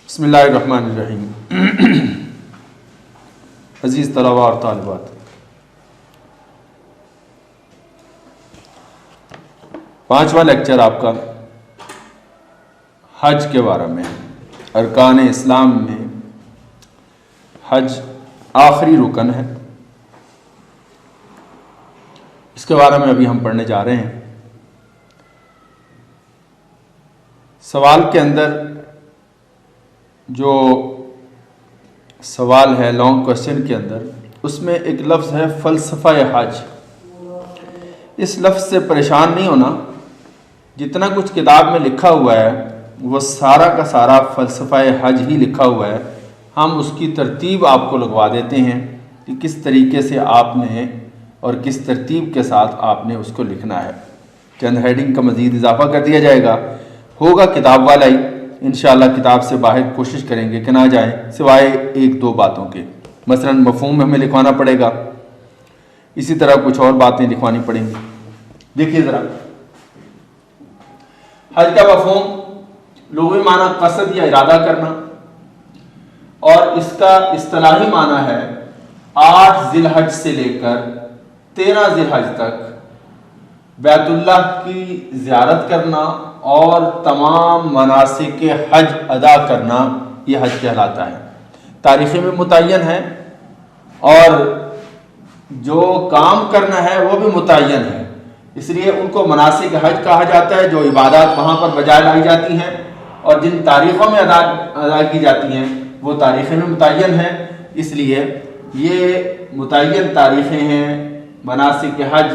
بسم اللہ الرحمن الرحیم۔ عزیز طلباء اور طالبات، پانچواں لیکچر آپ کا حج کے بارے میں، ارکان اسلام میں حج آخری رکن ہے، اس کے بارے میں ابھی ہم پڑھنے جا رہے ہیں۔ سوال کے اندر جو سوال ہے لانگ کوشچن کے اندر، اس میں ایک لفظ ہے فلسفہ حج۔ اس لفظ سے پریشان نہیں ہونا، جتنا کچھ کتاب میں لکھا ہوا ہے وہ سارا کا سارا فلسفہ حج ہی لکھا ہوا ہے۔ ہم اس کی ترتیب آپ کو لگوا دیتے ہیں کہ کس طریقے سے آپ نے اور کس ترتیب کے ساتھ آپ نے اس کو لکھنا ہے۔ چند ہیڈنگ کا مزید اضافہ کر دیا جائے گا، ہوگا کتاب والا ہی، انشاءاللہ کتاب سے باہر کوشش کریں گے کہ نہ جائیں سوائے ایک دو باتوں کے، مثلا مفہوم ہمیں لکھوانا پڑے گا، اسی طرح کچھ اور باتیں لکھوانی پڑیں گی۔ دیکھیے ذرا، حج کا مفہوم لغوی معنی قصد یا ارادہ کرنا، اور اس کا اصطلاحی معنی ہے 8 ذی الحج سے لے کر 13 ذی الحج تک بیت اللہ کی زیارت کرنا اور تمام مناسک حج ادا کرنا، یہ حج کہلاتا ہے۔ تاریخی میں متعین ہے اور جو کام کرنا ہے وہ بھی متعین ہے، اس لیے ان کو مناسک حج کہا جاتا ہے۔ جو عبادات وہاں پر بجا لائی جاتی ہیں اور جن تاریخوں میں ادا کی جاتی ہیں وہ تاریخیں میں متعین ہیں، اس لیے یہ متعین تاریخیں ہیں۔ مناسک حج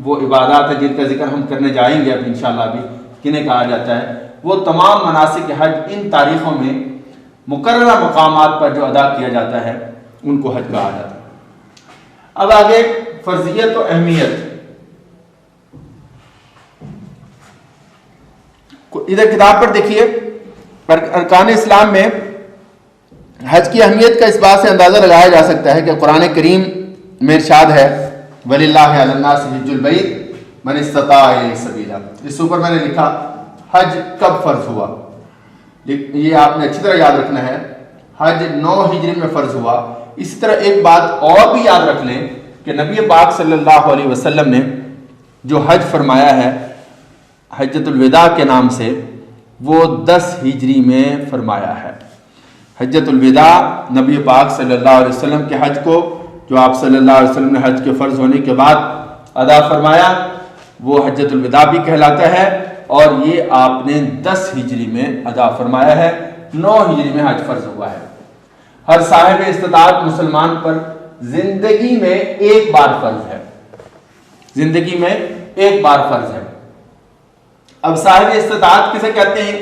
وہ عبادات ہیں جن کا ذکر ہم کرنے جائیں گے اب انشاءاللہ، بھی کنہیں کہا جاتا ہے، وہ تمام مناسک حج ان تاریخوں میں مقررہ مقامات پر جو ادا کیا جاتا ہے ان کو حج کہا جاتا ہے۔ اب آگے فرضیت و اہمیت، ادھر کتاب پر دیکھیے، ارکان اسلام میں حج کی اہمیت کا اس بات سے اندازہ لگایا جا سکتا ہے کہ قرآن کریم میں ارشاد ہے وَلِلَّهِ عَلَى النَّاسِ حِجُّ الْبَيْتِ مَنِ اسْتَطَاعَ إِلَيْهِ سَبِيلًا۔ اس اوپر میں نے لکھا حج کب فرض ہوا، یہ آپ نے اچھی طرح یاد رکھنا ہے۔ حج 9 ہجری میں فرض ہوا۔ اسی طرح ایک بات اور بھی یاد رکھ لیں کہ نبی پاک صلی اللہ علیہ وسلم نے جو حج فرمایا ہے حجۃ الوداع کے نام سے، وہ 10 ہجری میں فرمایا ہے۔ حجۃ الوداع نبی پاک صلی اللہ علیہ وسلم کے حج کو، جو آپ صلی اللہ علیہ وسلم نے حج کے فرض ہونے کے بعد ادا فرمایا، وہ حجۃ الوداع بھی کہلاتا ہے، اور یہ آپ نے 10 ہجری میں ادا فرمایا ہے۔ 9 ہجری میں حج فرض ہوا ہے۔ ہر صاحب استطاعت مسلمان پر زندگی میں ایک بار فرض ہے، زندگی میں ایک بار فرض ہے۔ اب صاحب استطاعت کسے کہتے ہیں،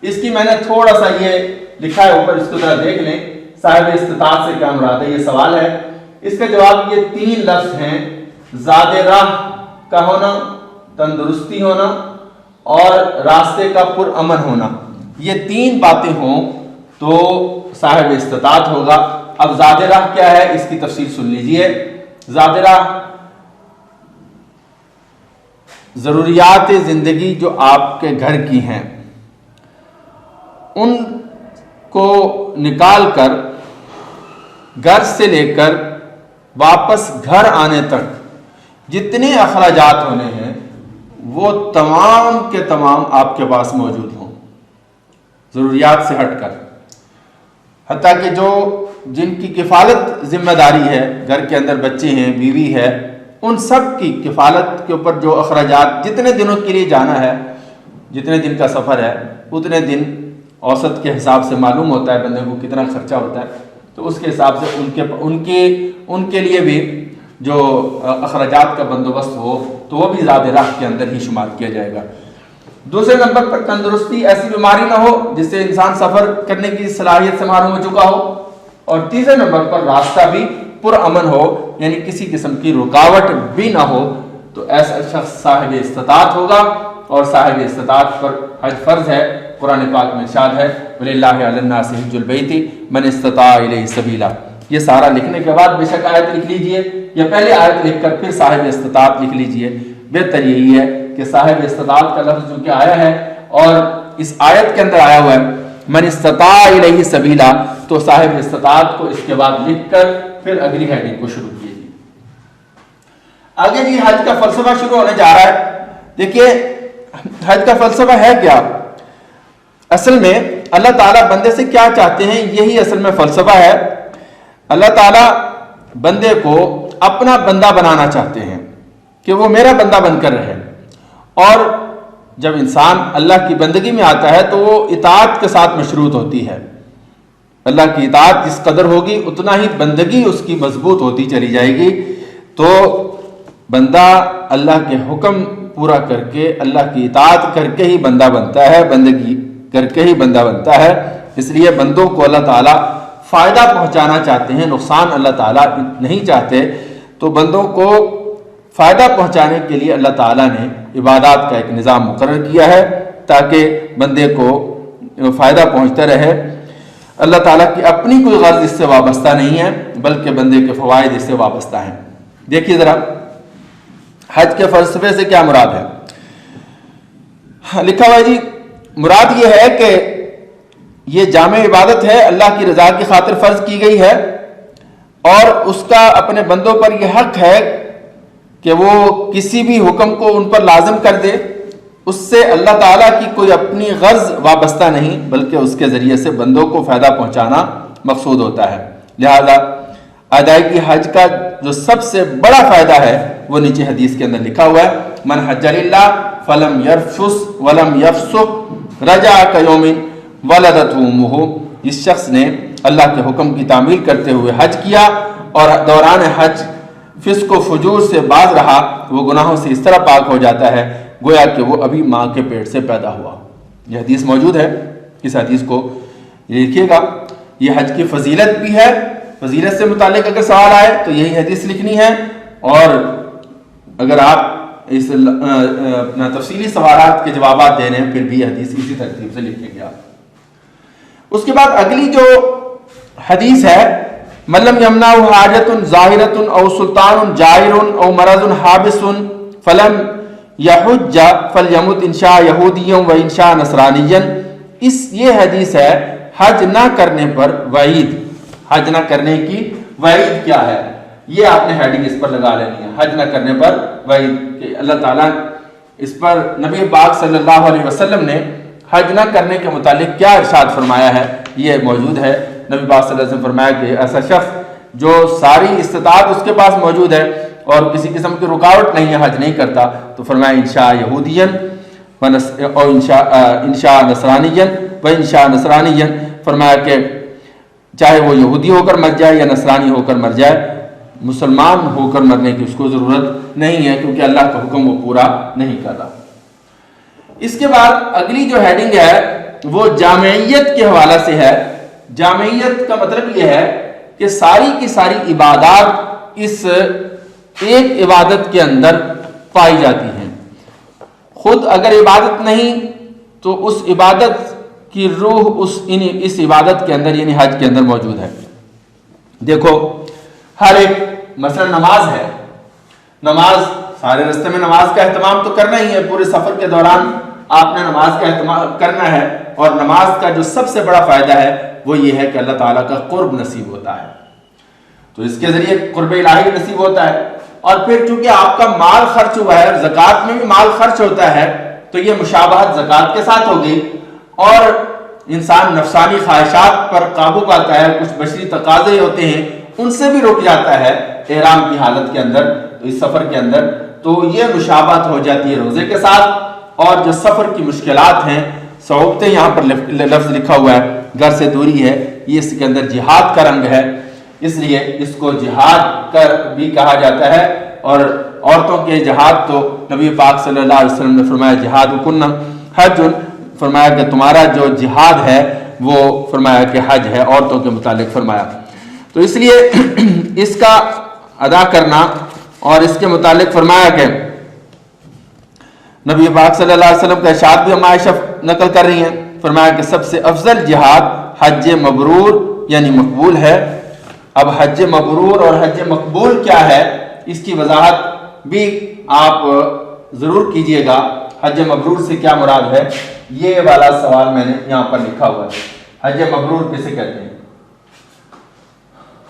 اس کی میں نے تھوڑا سا یہ لکھا ہے اوپر، اس کو ذرا دیکھ لیں۔ صاحب استطاعت سے کیا مراد ہے، یہ سوال ہے۔ اس کا جواب یہ 3 لفظ ہیں: زاد راہ کا ہونا، تندرستی ہونا، اور راستے کا پرامن ہونا۔ یہ 3 باتیں ہوں تو صاحب استطاعت ہوگا۔ اب زاد راہ کیا ہے، اس کی تفصیل سن لیجئے۔ زاد راہ ضروریات زندگی جو آپ کے گھر کی ہیں، ان کو نکال کر گھر سے لے کر واپس گھر آنے تک جتنے اخراجات ہونے ہیں وہ تمام کے تمام آپ کے پاس موجود ہوں، ضروریات سے ہٹ کر، حتیٰ کہ جو جن کی کفالت ذمہ داری ہے، گھر کے اندر بچے ہیں، بیوی ہے، ان سب کی کفالت کے اوپر جو اخراجات، جتنے دنوں کے لیے جانا ہے، جتنے دن کا سفر ہے، اتنے دن اوسط کے حساب سے معلوم ہوتا ہے بندے کو کتنا خرچہ ہوتا ہے، تو اس کے حساب سے ان کے لیے بھی جو اخراجات کا بندوبست ہو تو وہ بھی زاد راہ کے اندر ہی شمار کیا جائے گا۔ دوسرے نمبر پر تندرستی، ایسی بیماری نہ ہو جس سے انسان سفر کرنے کی صلاحیت سے محروم ہو چکا ہو، اور تیسرے نمبر پر راستہ بھی پرامن ہو، یعنی کسی قسم کی رکاوٹ بھی نہ ہو، تو ایسا شخص صاحب استطاعت ہوگا، اور صاحب استطاعت پر حج فرض ہے۔ قرآن پاک میں ارشاد ہے وَلِلَّهِ عَلَى النَّاسِ حِجُّ الْبَيْتِ مَنِ اسْتَطَاعَ إِلَيْهِ سَبِيلًا۔ یہ سارا لکھنے کے بعد بے شک آیت لکھ لیجئے، یا پہلے آیت لکھ کر پھر صاحب استطاعت لکھ لیجئے۔ بہتر یہی ہے کہ صاحب استطاعت کا لفظ جو کہ آیا ہے اور اس آیت کے اندر آیا ہوا ہے، من استطاع الیہ سبیلا، تو صاحب استطاعت کو اس کے بعد لکھ کر پھر اگلی ہیڈنگ کو شروع کیجیے۔ آگے جی حج کا فلسفہ شروع ہونے جا رہا ہے۔ دیکھیے حج کا فلسفہ ہے کیا؟ اصل میں اللہ تعالیٰ بندے سے کیا چاہتے ہیں، یہی اصل میں فلسفہ ہے۔ اللہ تعالیٰ بندے کو اپنا بندہ بنانا چاہتے ہیں کہ وہ میرا بندہ بن کر رہے، اور جب انسان اللہ کی بندگی میں آتا ہے تو وہ اطاعت کے ساتھ مشروط ہوتی ہے۔ اللہ کی اطاعت جس قدر ہوگی اتنا ہی بندگی اس کی مضبوط ہوتی چلی جائے گی۔ تو بندہ اللہ کے حکم پورا کر کے، اللہ کی اطاعت کر کے ہی بندہ بنتا ہے، بندگی کر کے ہی بندہ بنتا ہے۔ اس لیے بندوں کو اللہ تعالیٰ فائدہ پہنچانا چاہتے ہیں، نقصان اللہ تعالیٰ نہیں چاہتے۔ تو بندوں کو فائدہ پہنچانے کے لیے اللہ تعالیٰ نے عبادات کا ایک نظام مقرر کیا ہے تاکہ بندے کو فائدہ پہنچتا رہے۔ اللہ تعالیٰ کی اپنی کوئی غرض اس سے وابستہ نہیں ہے، بلکہ بندے کے فوائد اس سے وابستہ ہیں۔ دیکھیے ذرا حج کے فلسفے سے کیا مراد ہے۔ لکھا ہوا ہے جی، مراد یہ ہے کہ یہ جامع عبادت ہے، اللہ کی رضا کی خاطر فرض کی گئی ہے، اور اس کا اپنے بندوں پر یہ حق ہے کہ وہ کسی بھی حکم کو ان پر لازم کر دے۔ اس سے اللہ تعالیٰ کی کوئی اپنی غرض وابستہ نہیں، بلکہ اس کے ذریعے سے بندوں کو فائدہ پہنچانا مقصود ہوتا ہے۔ لہذا ادائیگی حج کا جو سب سے بڑا فائدہ ہے وہ نیچے حدیث کے اندر لکھا ہوا ہے، من حج للہ فلم یرفث ولم یفسق رجع کیوم ولدتہ امہ۔ جس شخص نے اللہ کے حکم کی تعمیل کرتے ہوئے حج کیا اور دوران حج فسق و فجور سے باز رہا، وہ گناہوں سے اس طرح پاک ہو جاتا ہے گویا کہ وہ ابھی ماں کے پیٹ سے پیدا ہوا۔ یہ حدیث موجود ہے، اس حدیث کو لکھیے گا۔ یہ حج کی فضیلت بھی ہے، فضیلت سے متعلق اگر سوال آئے تو یہی حدیث لکھنی ہے، اور اگر آپ اس اپنا تفصیلی سوالات کے جوابات دے رہے ہیں پھر بھی یہ حدیث اسی ترتیب سے لکھیں گے آپ۔ اس کے بعد اگلی جو حدیث ہے، ملم یمنع حاجت ظاہرۃ او سلطان جائر او مرض حابس فلم یحج فلیمت ان شاء یہودیا و ان شاء نصرانیا۔ یہ حدیث ہے حج نہ کرنے پر وعید۔ حج نہ کرنے کی وعید کیا ہے، یہ آپ نے ہیڈنگ اس پر لگا لینی ہے، حج نہ کرنے پر وعید، کہ اللہ تعالیٰ اس پر نبی پاک صلی اللہ علیہ وسلم نے حج نہ کرنے کے متعلق کیا ارشاد فرمایا ہے، یہ موجود ہے۔ نبی پاک صلی اللہ علیہ وسلم فرمایا کہ ایسا شخص جو ساری استطاعت اس کے پاس موجود ہے اور کسی قسم کی رکاوٹ نہیں ہے، حج نہیں کرتا، تو فرمایا انشاء یہودین اور انشاء نصرانین و انشاء نصرانین، فرمایا کہ چاہے وہ یہودی ہو کر مر جائے یا نصرانی ہو کر مر جائے، مسلمان ہو کر مرنے کی اس کو ضرورت نہیں ہے، کیونکہ اللہ کا حکم وہ پورا نہیں کر رہا۔ اس کے بعد اگلی جو ہیڈنگ ہے وہ جامعیت کے حوالے سے ہے۔ جامعیت کا مطلب یہ ہے کہ ساری کی ساری عبادات اس ایک عبادت کے اندر پائی جاتی ہیں۔ خود اگر عبادت نہیں تو اس عبادت کی روح اس عبادت کے اندر یعنی حج کے اندر موجود ہے۔ دیکھو ہر ایک مثلا نماز ہے، نماز سارے راستے میں نماز کا اہتمام تو کرنا ہی ہے، پورے سفر کے دوران آپ نے نماز کا اہتمام کرنا ہے، اور نماز کا جو سب سے بڑا فائدہ ہے وہ یہ ہے کہ اللہ تعالیٰ کا قرب نصیب ہوتا ہے، تو اس کے ذریعے قرب الہی نصیب ہوتا ہے۔ اور پھر چونکہ آپ کا مال خرچ ہوا ہے، زکوٰۃ میں بھی مال خرچ ہوتا ہے، تو یہ مشابہت زکوٰۃ کے ساتھ ہوگی، اور انسان نفسانی خواہشات پر قابو پاتا ہے، کچھ بشری تقاضے ہوتے ہیں ان سے بھی رک جاتا ہے احرام کی حالت کے اندر، تو اس سفر کے اندر تو یہ مشابہت ہو جاتی ہے روزے کے ساتھ۔ اور جو سفر کی مشکلات ہیں، صعوبتیں، یہاں پر لفظ لکھا ہوا ہے گھر سے دوری ہے، یہ اس کے اندر جہاد کا رنگ ہے، اس لیے اس کو جہاد کا بھی کہا جاتا ہے۔ اور عورتوں کے جہاد تو نبی پاک صلی اللہ علیہ وسلم نے فرمایا جہاد کن حج، فرمایا کہ تمہارا جو جہاد ہے وہ فرمایا کہ حج ہے، عورتوں کے متعلق فرمایا۔ تو اس لیے اس کا ادا کرنا، اور اس کے متعلق فرمایا کہ نبی پاک صلی اللہ علیہ وسلم کا ارشاد بھی ہم عائشہ نقل کر رہی ہیں، فرمایا کہ سب سے افضل جہاد حج مبرور یعنی مقبول ہے۔ اب حج مبرور اور حج مقبول کیا ہے، اس کی وضاحت بھی آپ ضرور کیجئے گا۔ حج مبرور سے کیا مراد ہے؟ یہ والا سوال میں نے یہاں پر لکھا ہوا ہے. حج مبرور کسے کہتے ہیں؟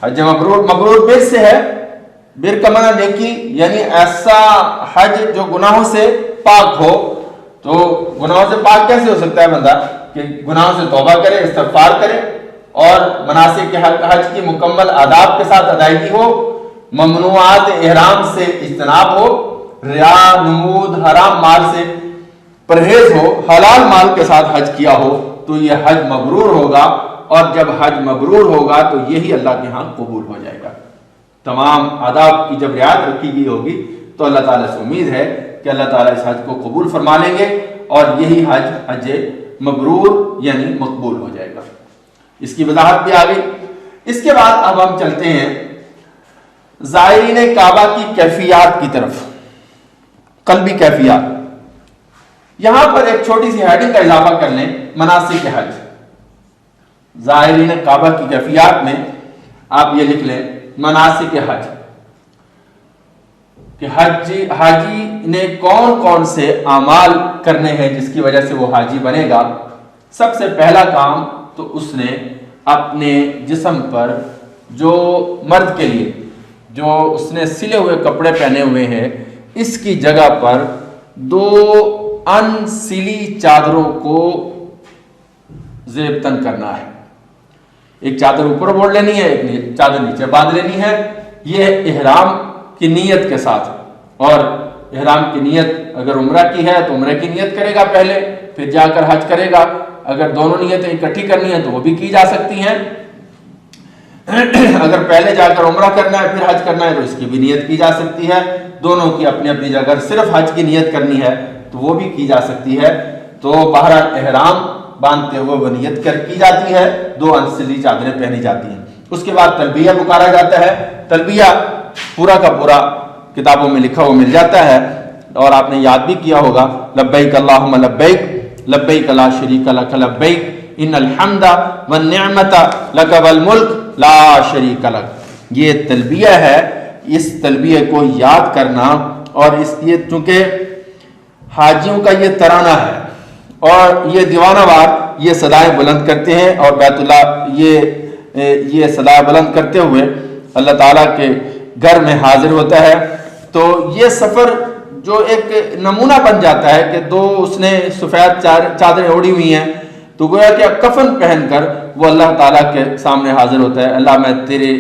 حج مبرور بر سے ہے. بر کا معنی نیکی، یعنی ایسا حج جو گناہوں سے پاک ہو. تو گناہوں سے پاک کیسے ہو سکتا ہے بندہ؟ کہ گناہوں سے توبہ کرے، استغفار کرے، اور مناسک کے حج کی مکمل آداب کے ساتھ ادائیگی ہو، ممنوعات احرام سے اجتناب ہو، ریا، نمود، حرام مال سے پرہیز ہو، حلال مال کے ساتھ حج کیا ہو، تو یہ حج مبرور ہوگا. اور جب حج مبرور ہوگا تو یہی اللہ کے ہاں قبول ہو جائے گا. تمام آداب کی جب رعایت رکھی گئی ہوگی تو اللہ تعالیٰ سے امید ہے کہ اللہ تعالیٰ اس حج کو قبول فرما لیں گے، اور یہی حج مبرور یعنی مقبول ہو جائے گا. اس کی وضاحت بھی آ گئی. اس کے بعد اب ہم چلتے ہیں زائرین کعبہ کی کیفیات کی طرف. قلبی کیفیات. یہاں پر ایک چھوٹی سی ہیڈنگ کا اضافہ کر لیں، مناسک حج. زائرین کعبہ کی کیفیات میں آپ یہ لکھ لیں مناسک حج، کہ حاجی نے کون کون سے اعمال کرنے ہیں جس کی وجہ سے وہ حاجی بنے گا. سب سے پہلا کام تو اس نے اپنے جسم پر، جو مرد کے لیے جو اس نے سلے ہوئے کپڑے پہنے ہوئے ہیں، اس کی جگہ پر 2 ان سلی چادروں کو زیب تن کرنا ہے. ایک چادر اوپر اوڑھ لینی ہے، ایک چادر نیچے باندھ لینی ہے. یہ احرام کی نیت کے ساتھ. اور احرام کی نیت اگر عمرہ کی ہے تو عمرہ کی نیت کرے گا پہلے، پھر جا کر حج کرے گا. اگر دونوں نیتیں اکٹھی کرنی ہے تو وہ بھی کی جا سکتی ہیں. اگر پہلے جا کر عمرہ کرنا ہے پھر حج کرنا ہے تو اس کی بھی نیت کی جا سکتی ہے. دونوں کی اپنی اپنی جگہ. اگر صرف حج کی نیت کرنی ہے تو وہ بھی کی جا سکتی ہے. تو بہرحال احرام باندھتے ہوئے وہ نیت کی جاتی ہے، 2 انسلی چادریں پہنی جاتی ہیں. اس کے بعد تلبیہ پکارا جاتا ہے. تلبیہ پورا کا پورا کتابوں میں لکھا ہوا مل جاتا ہے، اور آپ نے یاد بھی کیا ہوگا. لبیک اللہم لبیک لبیک لا شریک لک لبیک ان الحمد والنعمت لک والملک لا شریک لک. یہ تلبیہ ہے. اس تلبیہ کو یاد کرنا، اور اس لیے چونکہ حاجیوں کا یہ ترانہ ہے اور یہ دیوانہ وار یہ صدائیں بلند کرتے ہیں، اور بیت اللہ یہ صدائیں بلند کرتے ہوئے اللہ تعالیٰ کے گھر میں حاضر ہوتا ہے. تو یہ سفر جو ایک نمونہ بن جاتا ہے کہ 2 اس نے سفید چادریں اوڑھی ہوئی ہیں، تو گویا کہ کفن پہن کر وہ اللہ تعالیٰ کے سامنے حاضر ہوتا ہے. اللہ میں تیرے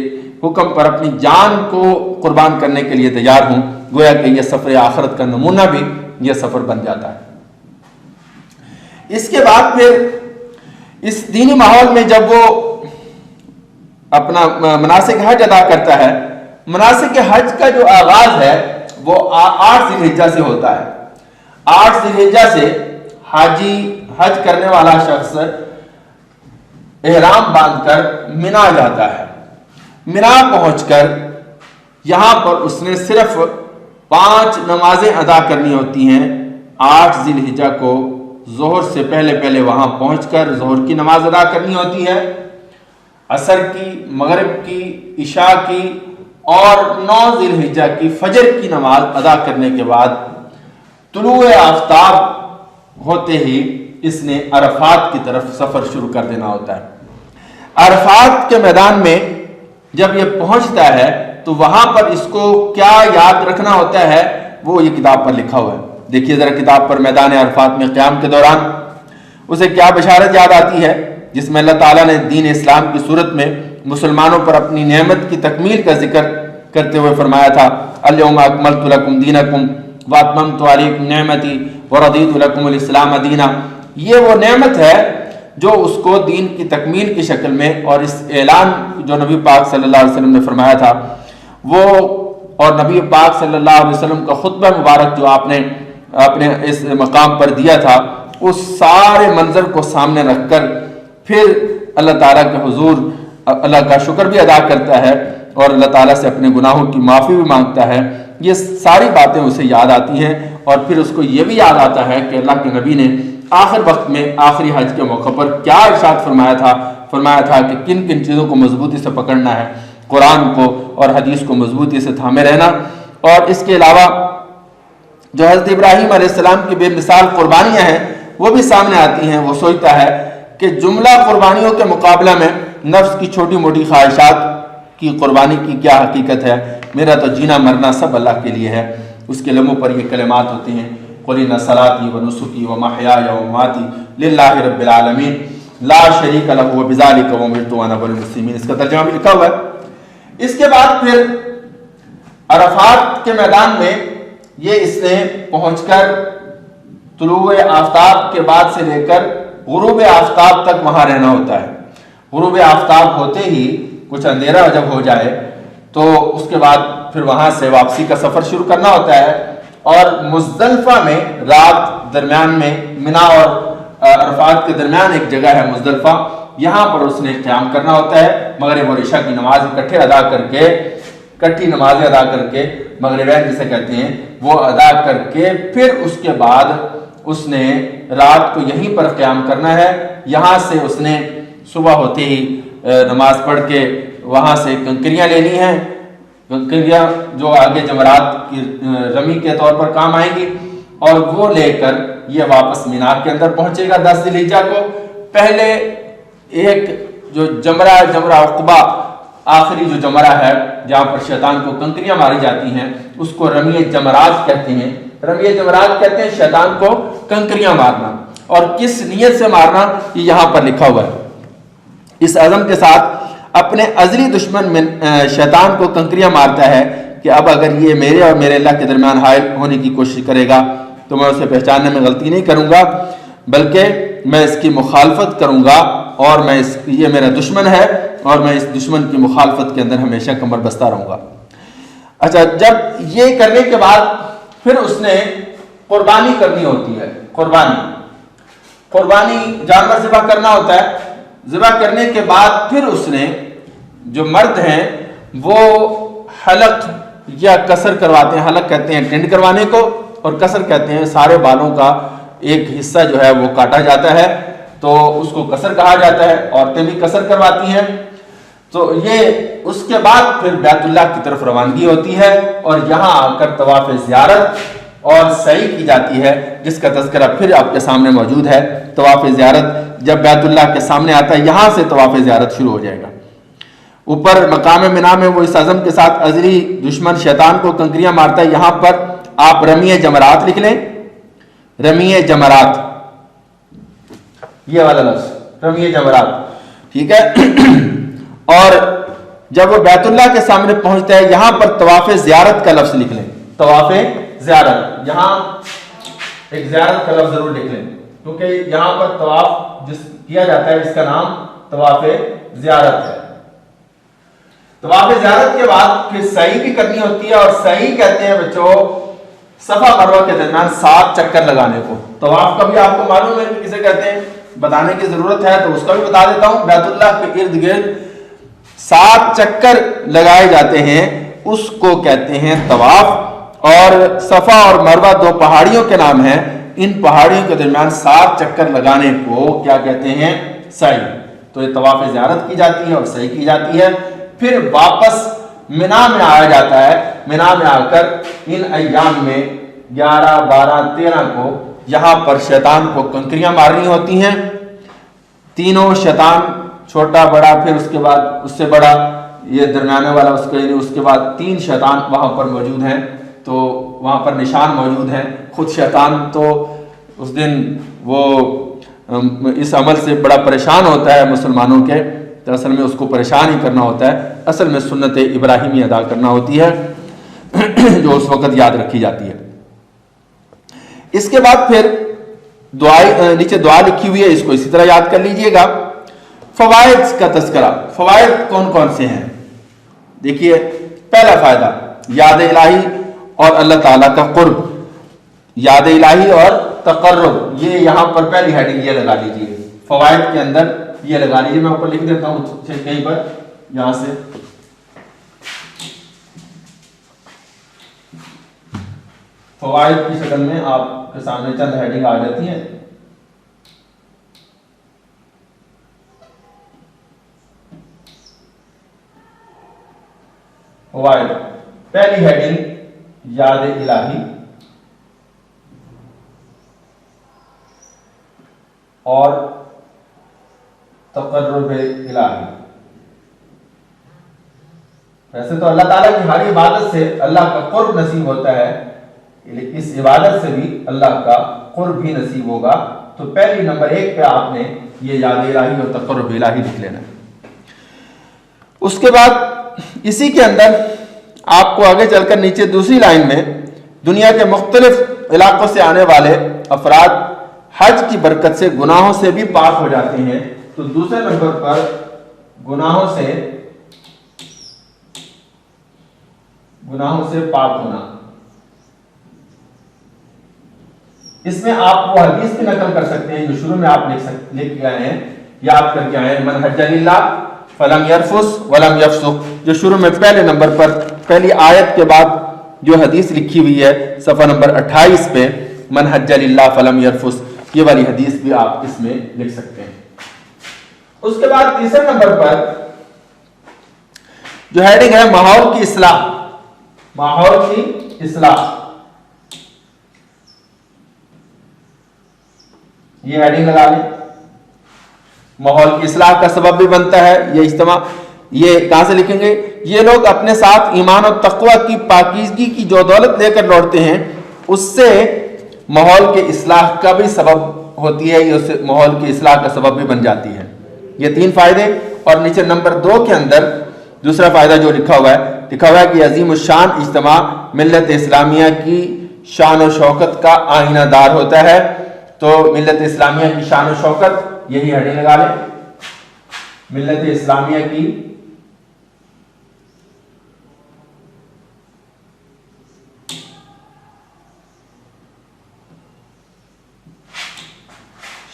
حکم پر اپنی جان کو قربان کرنے کے لیے تیار ہوں. گویا کہ یہ سفر آخرت کا نمونہ بھی یہ سفر بن جاتا ہے. اس کے بعد پھر اس دینی ماحول میں جب وہ اپنا مناسک حج ادا کرتا ہے، مناسک حج کا جو آغاز ہے وہ 8 ذی الحجہ سے ہوتا ہے. 8 ذی الحجہ سے حاجی حج کرنے والا شخص احرام باندھ کر منا جاتا ہے. منا پہنچ کر یہاں پر اس نے صرف 5 نمازیں ادا کرنی ہوتی ہیں. 8 ذی الحجہ کو ظہر سے پہلے وہاں پہنچ کر ظہر کی نماز ادا کرنی ہوتی ہے، عصر کی، مغرب کی، عشاء کی، اور 9 ذی الحجہ کی فجر کی نماز ادا کرنے کے بعد طلوع آفتاب ہوتے ہی اس نے عرفات کی طرف سفر شروع کر دینا ہوتا ہے. عرفات کے میدان میں جب یہ پہنچتا ہے تو وہاں پر اس کو کیا یاد رکھنا ہوتا ہے وہ یہ کتاب پر لکھا ہوا ہے. دیکھیے ذرا کتاب پر. میدان عرفات میں قیام کے دوران اسے کیا بشارت یاد آتی ہے جس میں اللہ تعالیٰ نے دین اسلام کی صورت میں مسلمانوں پر اپنی نعمت کی تکمیل کا ذکر کرتے ہوئے فرمایا تھا، الیوم اکملت لکم دینکم واتممت علیکم نعمتی ورضیت لکم الاسلام دینا. یہ وہ نعمت ہے جو اس کو دین کی تکمیل کی شکل میں، اور اس اعلان جو نبی پاک صلی اللہ علیہ وسلم نے فرمایا تھا وہ، اور نبی پاک صلی اللہ علیہ وسلم کا خطبہ مبارک جو آپ نے اپنے اس مقام پر دیا تھا، اس سارے منظر کو سامنے رکھ کر پھر اللہ تعالیٰ کے حضور اللہ کا شکر بھی ادا کرتا ہے اور اللہ تعالیٰ سے اپنے گناہوں کی معافی بھی مانگتا ہے. یہ ساری باتیں اسے یاد آتی ہیں، اور پھر اس کو یہ بھی یاد آتا ہے کہ اللہ کے نبی نے آخر وقت میں آخری حج کے موقع پر کیا ارشاد فرمایا تھا کہ کن کن چیزوں کو مضبوطی سے پکڑنا ہے، قرآن کو اور حدیث کو مضبوطی سے تھامے رہنا. اور اس کے علاوہ جو حضرت ابراہیم علیہ السلام کی بے مثال قربانیاں ہیں وہ بھی سامنے آتی ہیں. وہ سوچتا ہے کہ جملہ قربانیوں کے مقابلہ میں نفس کی چھوٹی موٹی خواہشات کی قربانی کی کیا حقیقت ہے. میرا تو جینا مرنا سب اللہ کے لیے ہے. اس کے لبوں پر یہ کلمات ہوتے ہیں قُلْ إِنَّ صَلَاتِي وَنُسُكِي وَمَحْيَايَ وَمَمَاتِي لِلَّهِ رَبِّ الْعَالَمِينَ لَا شَرِيكَ لَهُ وَبِذَلِكَ أُمِرْتُ وَأَنَا أَوَّلُ الْمُسْلِمِينَ. اس کا ترجمہ بھی لکھا ہوا ہے. اس کے بعد پھر عرفات کے میدان میں یہ اس نے پہنچ کر طلوع آفتاب کے بعد سے لے کر غروب آفتاب تک وہاں رہنا ہوتا ہے. غروب آفتاب ہوتے ہی کچھ اندھیرا جب ہو جائے تو اس کے بعد پھر وہاں سے واپسی کا سفر شروع کرنا ہوتا ہے. اور مزدلفہ میں رات درمیان میں منا اور عرفات کے درمیان ایک جگہ ہے مزدلفہ, یہاں پر اس نے قیام کرنا ہوتا ہے. مغرب اور عشاء کی نماز اکٹھی نمازیں ادا کر کے مغربین جسے کہتے ہیں وہ ادا کر کے پھر اس کے بعد اس نے رات کو یہیں پر قیام کرنا ہے. یہاں سے اس نے صبح ہوتے ہی نماز پڑھ کے وہاں سے کنکریاں لینی ہیں. کنکریاں جو آگے جمرات کی رمی کے طور پر کام آئیں گی, اور وہ لے کر یہ واپس مینا کے اندر پہنچے گا 10 ذی الحجہ کو. پہلے ایک جو جمرہ عقبہ آخری جو جمرہ ہے جہاں پر شیطان کو کنکریاں ماری جاتی ہیں اس کو رمی جمرات کہتے ہیں. رمی جمرات کہتے ہیں شیطان کو کنکریاں مارنا, اور کس نیت سے مارنا یہ یہاں پر لکھا ہوا ہے. اس عزم کے ساتھ اپنے ازلی دشمن شیطان کو کنکریاں مارتا ہے کہ اب اگر یہ میرے اور میرے اللہ کے درمیان حائل ہونے کی کوشش کرے گا تو میں اسے پہچاننے میں غلطی نہیں کروں گا, بلکہ میں اس کی مخالفت کروں گا, اور یہ میرا دشمن ہے اور میں اس دشمن کی مخالفت کے اندر ہمیشہ کمر بستہ رہوں گا. اچھا, جب یہ کرنے کے بعد پھر اس نے قربانی کرنی ہوتی ہے. قربانی جانور ذبح کرنا ہوتا ہے. ذبح کرنے کے بعد پھر اس نے جو مرد ہیں وہ حلق یا قصر کرواتے ہیں. حلق کہتے ہیں ٹینڈ کروانے کو, اور قصر کہتے ہیں سارے بالوں کا ایک حصہ جو ہے وہ کاٹا جاتا ہے تو اس کو قصر کہا جاتا ہے. عورتیں بھی قصر کرواتی ہیں. تو یہ اس کے بعد پھر بیت اللہ کی طرف روانگی ہوتی ہے, اور یہاں آ کر طواف زیارت اور سعی کی جاتی ہے, جس کا تذکرہ پھر آپ کے سامنے موجود ہے. طواف زیارت جب بیت اللہ کے سامنے آتا ہے یہاں سے طواف زیارت شروع ہو جائے گا. اوپر مقام منا میں وہ اس عزم کے ساتھ ازلی دشمن شیطان کو کنکریاں مارتا ہے. یہاں پر آپ رمی جمرات لکھ لیں, رمی جمرات, یہ والا لفظ رمی جمرات, ٹھیک ہے. اور جب وہ بیت اللہ کے سامنے پہنچتا ہے یہاں پر طواف زیارت کا لفظ لکھ لیں. طواف زیارت, یہاں ایک زیارت کا لفظ ضرور لکھ لیں, کیونکہ یہاں پر طواف جس کیا جاتا ہے اس کا نام طواف زیارت ہے. طواف زیارت کے بعد پھر سعی بھی کرنی ہوتی ہے, اور سعی کہتے ہیں بچوں صفا مروہ کے درمیان 7 چکر لگانے کو. طواف کا بھی آپ کو معلوم ہے کہ کسے کہتے ہیں, بتانے کی ضرورت ہے تو اس کا بھی بتا دیتا ہوں. بیت اللہ کے ارد گرد 7 چکر لگائے جاتے ہیں, اس کو کہتے ہیں طواف. اور صفا اور مروہ 2 پہاڑیوں کے نام ہیں. ان پہاڑیوں کے درمیان 7 چکر لگانے کو کیا کہتے ہیں, سعی. تو یہ طواف زیارت کی جاتی ہے اور سعی کی جاتی ہے. پھر واپس منا میں آیا جاتا ہے. منا میں آ کر ان ایام میں 11 12 13 کو یہاں پر شیطان کو کنکریاں مارنی ہوتی ہیں. تینوں شیطان, چھوٹا بڑا پھر اس کے بعد اس سے بڑا, یہ درمیانے والا اس کے بعد 3 شیطان وہاں پر موجود ہیں. تو وہاں پر نشان موجود ہیں. خود شیطان تو اس دن وہ اس عمل سے بڑا پریشان ہوتا ہے مسلمانوں کے, تو اصل میں اس کو پریشان ہی کرنا ہوتا ہے. اصل میں سنت ابراہیمی ادا کرنا ہوتی ہے جو اس وقت یاد رکھی جاتی ہے. اس کے بعد پھر نیچے دعا لکھی ہوئی ہے, اس کو اسی طرح یاد کر لیجئے گا. فوائد کا تذکرہ. فوائد کون کون سے ہیں دیکھیے. پہلا فائدہ یاد الہی اور اللہ تعالیٰ کا قرب. یاد الہی اور تقرب, یہ یہاں پر پہلی ہیڈنگ یہ لگا لیجئے. فوائد کے اندر یہ لگا لیجئے, میں اوپر لکھ دیتا ہوں کہیں پر, یہاں سے فوائد کی شکل میں آپ کے سامنے چند ہیڈنگ آ جاتی ہیں. فوائد, پہلی ہیڈنگ یاد الہی, اور تقرب الہی۔ ویسے تو اللہ تعالیٰ کی ہر عبادت سے اللہ کا قرب نصیب ہوتا ہے، اس عبادت سے بھی اللہ کا قرب بھی نصیب ہوگا۔ تو پہلی نمبر 1 پہ آپ نے یہ یاد الہی اور تقرب الہی لکھ لینا۔ اس کے بعد اسی کے اندر آپ کو آگے چل کر نیچے دوسری لائن میں دنیا کے مختلف علاقوں سے آنے والے افراد حج کی برکت سے گناہوں سے بھی پاک ہو جاتے ہیں۔ تو دوسرے نمبر پر گناہوں سے پاک ہونا، اس میں آپ وہ حدیث بھی نقل کر سکتے ہیں جو شروع میں آپ لکھ کے آئے ہیں، یاد کر کے آئے ہیں، من حج للہ فلم یرفث ولم یفسق، جو شروع میں پہلے نمبر پر پہلی آیت کے بعد جو حدیث لکھی ہوئی ہے صفحہ نمبر 28 پہ، من حج للہ فلم یرفث، یہ والی حدیث بھی آپ اس میں لکھ سکتے ہیں۔ اس کے بعد تیسرے نمبر پر جو ہیڈنگ ہے ماحول کی اصلاح، ماحول کی اصلاح، یہ ہیڈنگ لگا لیں۔ ماحول کی اصلاح کا سبب بھی بنتا ہے یہ اجتماع۔ یہ کہاں سے لکھیں گے؟ یہ لوگ اپنے ساتھ ایمان اور تقوی کی پاکیزگی کی جو دولت لے کر لوٹتے ہیں اس سے ماحول کے اصلاح کا بھی سبب ہوتی ہے، یہ اس سے ماحول کی اصلاح کا سبب بھی بن جاتی ہے۔ یہ 3 فائدے، اور نیچے نمبر 2 کے اندر دوسرا فائدہ جو لکھا ہوا ہے کہ عظیم الشان اجتماع ملت اسلامیہ کی شان و شوکت کا آئینہ دار ہوتا ہے۔ تو ملت اسلامیہ کی شان و شوکت، یہی ہیڈنگ لگا لیں، ملت اسلامیہ کی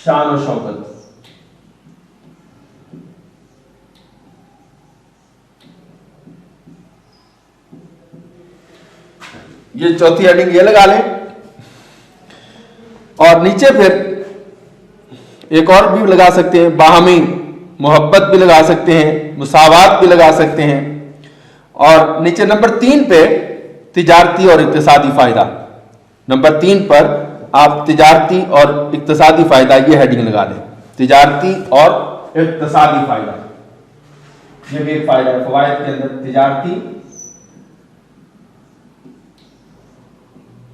شان و شوکت۔ یہ چوتھی ہیڈنگ یہ لگا لیں، اور نیچے پھر ایک اور بھی لگا سکتے ہیں، باہمی محبت بھی لگا سکتے ہیں، مساوات بھی لگا سکتے ہیں، اور نیچے نمبر 3 پہ تجارتی اور اقتصادی فائدہ، نمبر 3 پر آپ تجارتی اور اقتصادی فائدہ یہ ہیڈنگ لگا دیں، تجارتی اور اقتصادی فائدہ، یہ بھی ایک فائدہ ہے فوائد کے اندر، تجارتی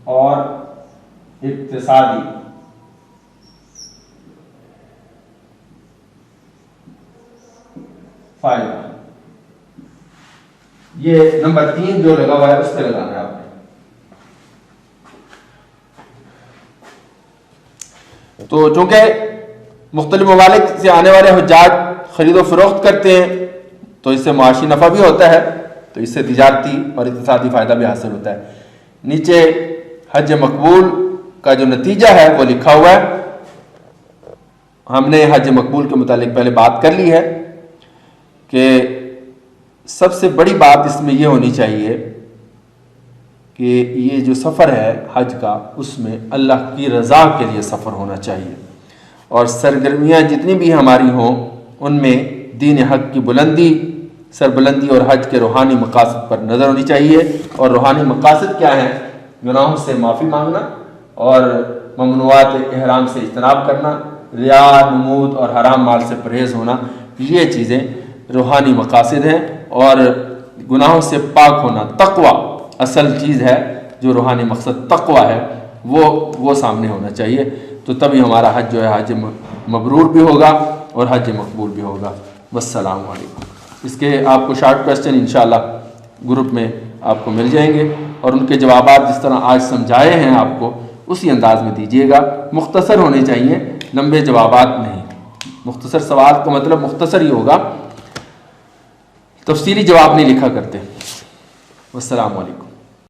اور اقتصادی فائدہ، یہ نمبر 3 جو لگا ہوا ہے اس پہ لگانا ہے آپ نے۔ تو چونکہ مختلف ممالک سے آنے والے حجاج خرید و فروخت کرتے ہیں تو اس سے معاشی نفع بھی ہوتا ہے، تو اس سے تجارتی اور اقتصادی فائدہ بھی حاصل ہوتا ہے۔ نیچے حج مقبول کا جو نتیجہ ہے وہ لکھا ہوا ہے۔ ہم نے حج مقبول کے متعلق پہلے بات کر لی ہے کہ سب سے بڑی بات اس میں یہ ہونی چاہیے کہ یہ جو سفر ہے حج کا، اس میں اللہ کی رضا کے لیے سفر ہونا چاہیے، اور سرگرمیاں جتنی بھی ہماری ہوں ان میں دین حق کی سربلندی اور حج کے روحانی مقاصد پر نظر ہونی چاہیے۔ اور روحانی مقاصد کیا ہیں؟ گناہوں سے معافی مانگنا اور ممنوعات احرام سے اجتناب کرنا، ریا، نمود اور حرام مال سے پرہیز ہونا، یہ چیزیں روحانی مقاصد ہیں۔ اور گناہوں سے پاک ہونا، تقوی اصل چیز ہے، جو روحانی مقصد تقوی ہے وہ سامنے ہونا چاہیے، تو تبھی ہمارا حج جو ہے حج مبرور بھی ہوگا اور حج مقبول بھی ہوگا۔ والسلام علیکم۔ اس کے آپ کو شارٹ کوسچن انشاءاللہ گروپ میں آپ کو مل جائیں گے، اور ان کے جوابات جس طرح آج سمجھائے ہیں آپ کو اسی انداز میں دیجیے گا، مختصر ہونے چاہیے، لمبے جوابات نہیں۔ مختصر سوال کا مطلب مختصر ہی ہوگا، تفصیلی جواب نہیں لکھا کرتے۔ والسلام علیکم۔